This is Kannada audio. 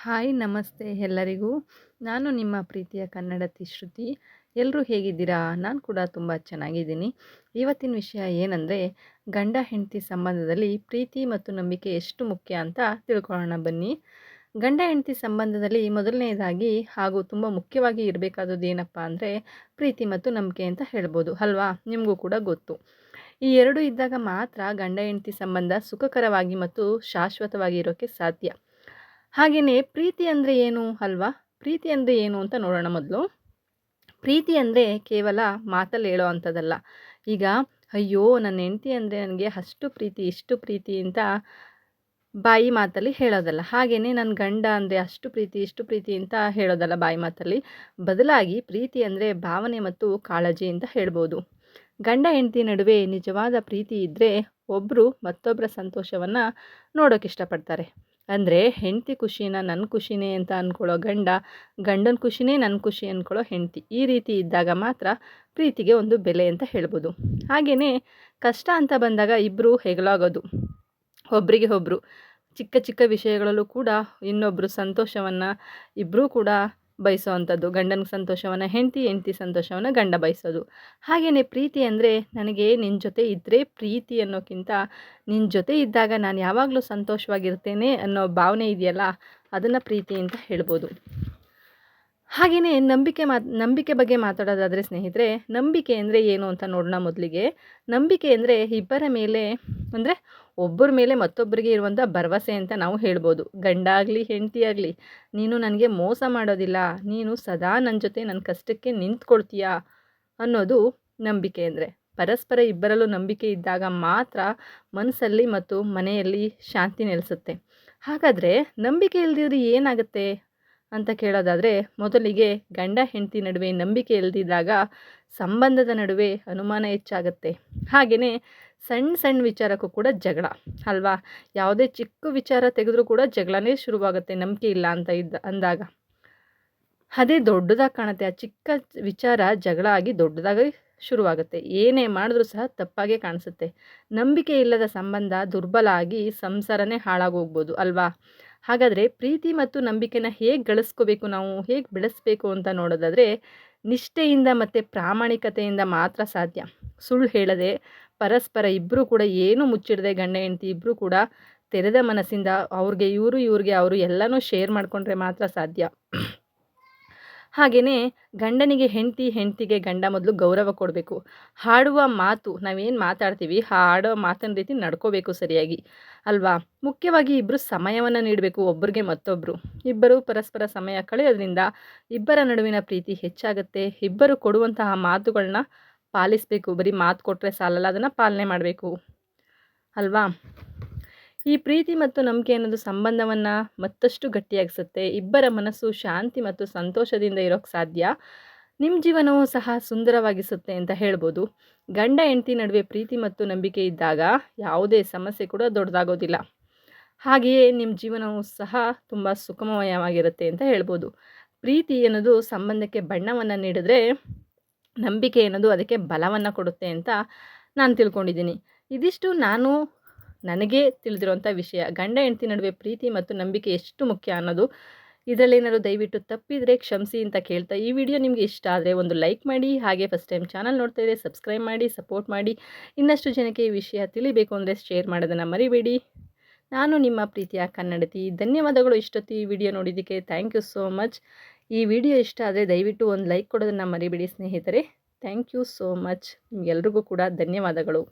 ಹಾಯ್ ನಮಸ್ತೆ ಎಲ್ಲರಿಗೂ. ನಾನು ನಿಮ್ಮ ಪ್ರೀತಿಯ ಕನ್ನಡತಿ ಶ್ರುತಿ. ಎಲ್ಲರೂ ಹೇಗಿದ್ದೀರಾ? ನಾನು ಕೂಡ ತುಂಬ ಚೆನ್ನಾಗಿದ್ದೀನಿ. ಇವತ್ತಿನ ವಿಷಯ ಏನಂದರೆ, ಗಂಡ ಹೆಂಡತಿ ಸಂಬಂಧದಲ್ಲಿ ಪ್ರೀತಿ ಮತ್ತು ನಂಬಿಕೆ ಎಷ್ಟು ಮುಖ್ಯ ಅಂತ ತಿಳ್ಕೊಳ್ಳೋಣ ಬನ್ನಿ. ಗಂಡ ಹೆಂಡತಿ ಸಂಬಂಧದಲ್ಲಿ ಮೊದಲನೇದಾಗಿ ಹಾಗೂ ತುಂಬ ಮುಖ್ಯವಾಗಿ ಇರಬೇಕಾದದ್ದು ಏನಪ್ಪ ಅಂದರೆ ಪ್ರೀತಿ ಮತ್ತು ನಂಬಿಕೆ ಅಂತ ಹೇಳ್ಬೋದು ಅಲ್ವಾ? ನಿಮಗೂ ಕೂಡ ಗೊತ್ತು. ಈ ಎರಡು ಇದ್ದಾಗ ಮಾತ್ರ ಗಂಡ ಹೆಂಡತಿ ಸಂಬಂಧ ಸುಖಕರವಾಗಿ ಮತ್ತು ಶಾಶ್ವತವಾಗಿ ಇರೋಕ್ಕೆ ಸಾಧ್ಯ. ಹಾಗೆಯೇ ಪ್ರೀತಿ ಅಂದರೆ ಏನು ಅಲ್ವಾ? ಪ್ರೀತಿ ಅಂದರೆ ಏನು ಅಂತ ನೋಡೋಣ ಮೊದಲು. ಪ್ರೀತಿ ಅಂದರೆ ಕೇವಲ ಮಾತಲ್ಲಿ ಹೇಳೋ ಅಂಥದ್ದಲ್ಲ. ಈಗ ಅಯ್ಯೋ ನನ್ನ ಹೆಂಡತಿ ಅಂದರೆ ನನಗೆ ಅಷ್ಟು ಪ್ರೀತಿ ಇಷ್ಟು ಪ್ರೀತಿ ಅಂತ ಬಾಯಿ ಮಾತಲ್ಲಿ ಹೇಳೋದಲ್ಲ. ಹಾಗೆಯೇ ನನ್ನ ಗಂಡ ಅಂದರೆ ಅಷ್ಟು ಪ್ರೀತಿ ಇಷ್ಟು ಪ್ರೀತಿ ಅಂತ ಹೇಳೋದಲ್ಲ ಬಾಯಿ ಮಾತಲ್ಲಿ. ಬದಲಾಗಿ ಪ್ರೀತಿ ಅಂದರೆ ಭಾವನೆ ಮತ್ತು ಕಾಳಜಿ ಅಂತ ಹೇಳ್ಬೋದು. ಗಂಡ ಹೆಂಡತಿ ನಡುವೆ ನಿಜವಾದ ಪ್ರೀತಿ ಇದ್ದರೆ ಒಬ್ಬರು ಮತ್ತೊಬ್ಬರ ಸಂತೋಷವನ್ನು ನೋಡೋಕೆ ಇಷ್ಟಪಡ್ತಾರೆ. ಅಂದರೆ ಹೆಂಡತಿ ಖುಷಿನ ನನ್ನ ಖುಷಿನೇ ಅಂತ ಅಂದ್ಕೊಳ್ಳೋ ಗಂಡ, ಗಂಡನ ಖುಷಿನೇ ನನ್ನ ಖುಷಿ ಅಂದ್ಕೊಳ್ಳೋ ಹೆಂಡತಿ. ಈ ರೀತಿ ಇದ್ದಾಗ ಮಾತ್ರ ಪ್ರೀತಿಗೆ ಒಂದು ಬೆಲೆ ಅಂತ ಹೇಳ್ಬೋದು. ಹಾಗೆಯೇ ಕಷ್ಟ ಅಂತ ಬಂದಾಗ ಇಬ್ಬರು ಹೆಗಲಾಗೋದು, ಒಬ್ಬರಿಗೆ ಒಬ್ಬರು ಚಿಕ್ಕ ಚಿಕ್ಕ ವಿಷಯಗಳಲ್ಲೂ ಕೂಡ ಇನ್ನೊಬ್ಬರು ಸಂತೋಷವನ್ನು ಇಬ್ಬರೂ ಕೂಡ ಬಯಸೋ ಅಂಥದ್ದು. ಗಂಡನ ಸಂತೋಷವನ್ನು ಹೆಂಡತಿ, ಹೆಂಡತಿ ಸಂತೋಷವನ್ನು ಗಂಡ ಬಯಸೋದು. ಹಾಗೆಯೇ ಪ್ರೀತಿ ಅಂದರೆ ನನಗೆ ನಿನ್ನ ಜೊತೆ ಇದ್ದರೆ ಪ್ರೀತಿ ಅನ್ನೋಕ್ಕಿಂತ ನಿನ್ನ ಜೊತೆ ಇದ್ದಾಗ ನಾನು ಯಾವಾಗಲೂ ಸಂತೋಷವಾಗಿರ್ತೇನೆ ಅನ್ನೋ ಭಾವನೆ ಇದೆಯಲ್ಲ, ಅದನ್ನು ಪ್ರೀತಿ ಅಂತ ಹೇಳ್ಬೋದು. ಹಾಗೆಯೇ ನಂಬಿಕೆ ಬಗ್ಗೆ ಮಾತಾಡೋದಾದರೆ ಸ್ನೇಹಿತರೆ, ನಂಬಿಕೆ ಅಂದರೆ ಏನು ಅಂತ ನೋಡೋಣ ಮೊದಲಿಗೆ. ನಂಬಿಕೆ ಅಂದರೆ ಇಬ್ಬರ ಮೇಲೆ ಅಂದರೆ ಒಬ್ಬರ ಮೇಲೆ ಮತ್ತೊಬ್ಬರಿಗೆ ಇರುವಂಥ ಭರವಸೆ ಅಂತ ನಾವು ಹೇಳ್ಬೋದು. ಗಂಡ ಆಗಲಿ ಹೆಂಡತಿ ಆಗಲಿ, ನೀನು ನನಗೆ ಮೋಸ ಮಾಡೋದಿಲ್ಲ, ನೀನು ಸದಾ ನನ್ನ ಜೊತೆ ನನ್ನ ಕಷ್ಟಕ್ಕೆ ನಿಂತ್ಕೊಳ್ತೀಯಾ ಅನ್ನೋದು ನಂಬಿಕೆ ಅಂದರೆ. ಪರಸ್ಪರ ಇಬ್ಬರಲ್ಲೂ ನಂಬಿಕೆ ಇದ್ದಾಗ ಮಾತ್ರ ಮನಸ್ಸಲ್ಲಿ ಮತ್ತು ಮನೆಯಲ್ಲಿ ಶಾಂತಿ ನೆಲೆಸುತ್ತೆ. ಹಾಗಾದರೆ ನಂಬಿಕೆ ಇಲ್ದಿದ್ರೆ ಏನಾಗುತ್ತೆ ಅಂತ ಕೇಳೋದಾದರೆ, ಮೊದಲಿಗೆ ಗಂಡ ಹೆಂಡತಿ ನಡುವೆ ನಂಬಿಕೆ ಇಲ್ದಿದ್ದಾಗ ಸಂಬಂಧದ ನಡುವೆ ಅನುಮಾನ ಹೆಚ್ಚಾಗುತ್ತೆ. ಹಾಗೆಯೇ ಸಣ್ಣ ಸಣ್ಣ ವಿಚಾರಕ್ಕೂ ಕೂಡ ಜಗಳ ಅಲ್ವಾ? ಯಾವುದೇ ಚಿಕ್ಕ ವಿಚಾರ ತೆಗೆದ್ರೂ ಕೂಡ ಜಗಳನೇ ಶುರುವಾಗುತ್ತೆ ನಂಬಿಕೆ ಇಲ್ಲ ಅಂತ ಅಂದಾಗ. ಅದೇ ದೊಡ್ಡದಾಗಿ ಕಾಣುತ್ತೆ, ಆ ಚಿಕ್ಕ ವಿಚಾರ ಜಗಳ ಆಗಿ ದೊಡ್ಡದಾಗಿ ಶುರುವಾಗುತ್ತೆ. ಏನೇ ಮಾಡಿದ್ರೂ ಸಹ ತಪ್ಪಾಗೆ ಕಾಣಿಸುತ್ತೆ. ನಂಬಿಕೆ ಇಲ್ಲದ ಸಂಬಂಧ ದುರ್ಬಲ ಆಗಿ ಸಂಸಾರನೇ ಹಾಳಾಗೋಗ್ಬೋದು ಅಲ್ವಾ? ಹಾಗಾದರೆ ಪ್ರೀತಿ ಮತ್ತು ನಂಬಿಕೆನ ಹೇಗೆ ಗಳಿಸ್ಕೋಬೇಕು, ನಾವು ಹೇಗೆ ಬೆಳೆಸಬೇಕು ಅಂತ ನೋಡೋದಾದರೆ, ನಿಷ್ಠೆಯಿಂದ ಮತ್ತು ಪ್ರಾಮಾಣಿಕತೆಯಿಂದ ಮಾತ್ರ ಸಾಧ್ಯ. ಸುಳ್ಳು ಹೇಳದೆ ಪರಸ್ಪರ ಇಬ್ಬರೂ ಕೂಡ ಏನೂ ಮುಚ್ಚಿಡದೆ ಗಂಡ ಹೆಂಡತಿ ಇಬ್ಬರೂ ಕೂಡ ತೆರೆದ ಮನಸ್ಸಿಂದ ಅವ್ರಿಗೆ ಇವರು ಇವ್ರಿಗೆ ಅವರು ಎಲ್ಲನೂ ಶೇರ್ ಮಾಡಿಕೊಂಡ್ರೆ ಮಾತ್ರ ಸಾಧ್ಯ. ಹಾಗೆಯೇ ಗಂಡನಿಗೆ ಹೆಂಡತಿ, ಹೆಂಡತಿಗೆ ಗಂಡ ಮೊದಲು ಗೌರವ ಕೊಡಬೇಕು. ಹಾಡುವ ಮಾತು, ನಾವೇನು ಮಾತಾಡ್ತೀವಿ ಆ ಆಡೋ ಮಾತಿನ ರೀತಿ ನಡ್ಕೋಬೇಕು ಸರಿಯಾಗಿ ಅಲ್ವಾ? ಮುಖ್ಯವಾಗಿ ಇಬ್ಬರು ಸಮಯವನ್ನು ನೀಡಬೇಕು ಒಬ್ಬರಿಗೆ ಮತ್ತೊಬ್ಬರು. ಇಬ್ಬರು ಪರಸ್ಪರ ಸಮಯ ಕಳೆಯೋದ್ರಿಂದ ಇಬ್ಬರ ನಡುವಿನ ಪ್ರೀತಿ ಹೆಚ್ಚಾಗುತ್ತೆ. ಇಬ್ಬರು ಕೊಡುವಂತಹ ಮಾತುಗಳನ್ನ ಪಾಲಿಸಬೇಕು. ಬರೀ ಮಾತು ಕೊಟ್ಟರೆ ಸಾಲಲ್ಲ, ಅದನ್ನು ಪಾಲನೆ ಮಾಡಬೇಕು ಅಲ್ವಾ? ಈ ಪ್ರೀತಿ ಮತ್ತು ನಂಬಿಕೆ ಅನ್ನೋದು ಸಂಬಂಧವನ್ನು ಮತ್ತಷ್ಟು ಗಟ್ಟಿಯಾಗಿಸುತ್ತೆ. ಇಬ್ಬರ ಮನಸ್ಸು ಶಾಂತಿ ಮತ್ತು ಸಂತೋಷದಿಂದ ಇರೋಕ್ಕೆ ಸಾಧ್ಯ. ನಿಮ್ಮ ಜೀವನವೂ ಸಹ ಸುಂದರವಾಗಿಸುತ್ತೆ ಅಂತ ಹೇಳ್ಬೋದು. ಗಂಡ ಹೆಂಡತಿ ನಡುವೆ ಪ್ರೀತಿ ಮತ್ತು ನಂಬಿಕೆ ಇದ್ದಾಗ ಯಾವುದೇ ಸಮಸ್ಯೆ ಕೂಡ ದೊಡ್ಡದಾಗೋದಿಲ್ಲ. ಹಾಗೆಯೇ ನಿಮ್ಮ ಜೀವನವೂ ಸಹ ತುಂಬ ಸುಖಮಯವಾಗಿರುತ್ತೆ ಅಂತ ಹೇಳ್ಬೋದು. ಪ್ರೀತಿ ಅನ್ನೋದು ಸಂಬಂಧಕ್ಕೆ ಬಣ್ಣವನ್ನು ನೀಡಿದ್ರೆ, ನಂಬಿಕೆ ಅನ್ನೋದು ಅದಕ್ಕೆ ಬಲವನ್ನು ಕೊಡುತ್ತೆ ಅಂತ ನಾನು ತಿಳ್ಕೊಂಡಿದ್ದೀನಿ. ಇದಿಷ್ಟು ನನಗೆ ತಿಳಿದಿರುವಂಥ ವಿಷಯ. ಗಂಡ ಹೆಂಡತಿ ನಡುವೆ ಪ್ರೀತಿ ಮತ್ತು ನಂಬಿಕೆ ಎಷ್ಟು ಮುಖ್ಯ ಅನ್ನೋದು. ಇದರಲ್ಲೇನಾದ್ರು ದಯವಿಟ್ಟು ತಪ್ಪಿದರೆ ಕ್ಷಮಿಸಿ ಅಂತ ಕೇಳ್ತಾ, ಈ ವಿಡಿಯೋ ನಿಮಗೆ ಇಷ್ಟ ಆದರೆ ಒಂದು ಲೈಕ್ ಮಾಡಿ. ಹಾಗೆ ಫಸ್ಟ್ ಟೈಮ್ ಚಾನಲ್ ನೋಡ್ತಾ ಇದ್ದರೆ ಸಬ್ಸ್ಕ್ರೈಬ್ ಮಾಡಿ, ಸಪೋರ್ಟ್ ಮಾಡಿ. ಇನ್ನಷ್ಟು ಜನಕ್ಕೆ ಈ ವಿಷಯ ತಿಳಿಬೇಕು ಅಂದರೆ ಶೇರ್ ಮಾಡೋದನ್ನು ಮರಿಬೇಡಿ. ನಾನು ನಿಮ್ಮ ಪ್ರೀತಿಯ ಕನ್ನಡತಿ. ಧನ್ಯವಾದಗಳು ಇಷ್ಟೊತ್ತು ಈ ವಿಡಿಯೋ ನೋಡಿದ್ದಕ್ಕೆ. Thank you so much. ಈ ವಿಡಿಯೋ ಇಷ್ಟ ಆದರೆ ದಯವಿಟ್ಟು ಒಂದು ಲೈಕ್ ಕೊಡೋದನ್ನು ಮರಿಬೇಡಿ ಸ್ನೇಹಿತರೆ. Thank you so much. ನಿಮಗೆಲ್ರಿಗೂ ಕೂಡ ಧನ್ಯವಾದಗಳು.